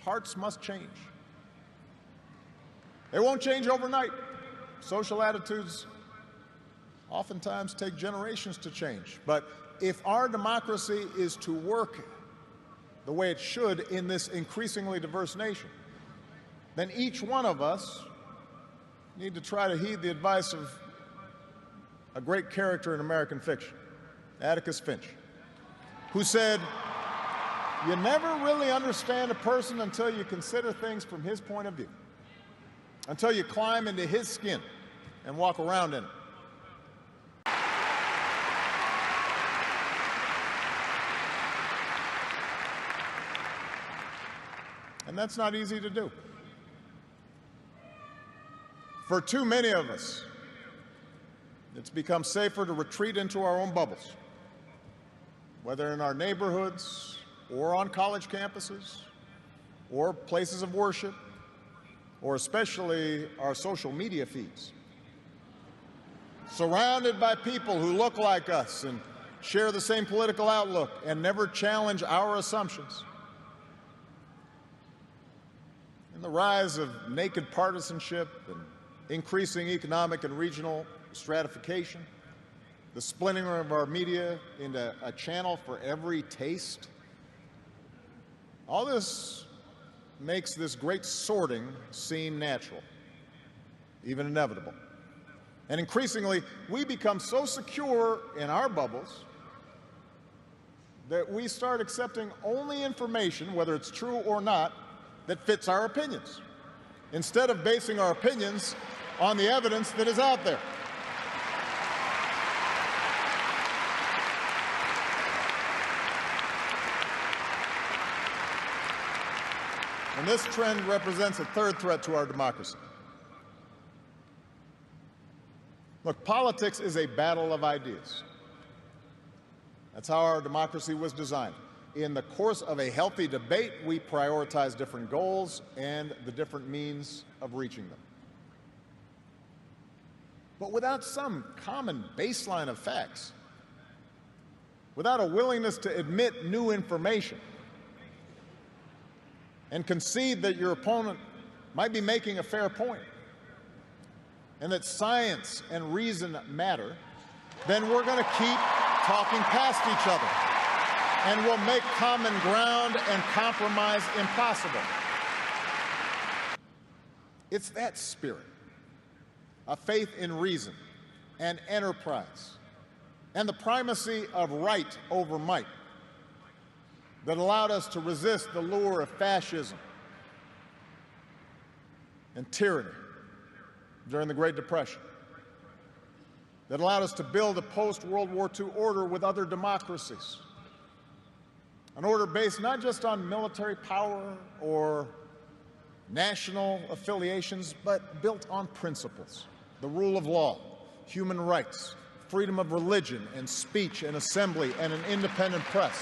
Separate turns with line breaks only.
hearts must change. They won't change overnight. Social attitudes oftentimes take generations to change. But if our democracy is to work the way it should in this increasingly diverse nation, then each one of us need to try to heed the advice of a great character in American fiction, Atticus Finch, who said, "You never really understand a person until you consider things from his point of view, until you climb into his skin and walk around in it." And that's not easy to do. For too many of us, it's become safer to retreat into our own bubbles, whether in our neighborhoods or on college campuses or places of worship, or especially our social media feeds. Surrounded by people who look like us and share the same political outlook and never challenge our assumptions. And the rise of naked partisanship and increasing economic and regional stratification, the splintering of our media into a channel for every taste, all this makes this great sorting seem natural, even inevitable. And increasingly, we become so secure in our bubbles that we start accepting only information, whether it's true or not, that fits our opinions, instead of basing our opinions on the evidence that is out there. And this trend represents a third threat to our democracy. Look, politics is a battle of ideas. That's how our democracy was designed. In the course of a healthy debate, we prioritize different goals and the different means of reaching them. But without some common baseline of facts, without a willingness to admit new information and concede that your opponent might be making a fair point and that science and reason matter, then we're going to keep talking past each other, and will make common ground and compromise impossible. It's that spirit, a faith in reason and enterprise, and the primacy of right over might, that allowed us to resist the lure of fascism and tyranny during the Great Depression, that allowed us to build a post-World War II order with other democracies, an order based not just on military power or national affiliations, but built on principles: the rule of law, human rights, freedom of religion and speech and assembly, and an independent press.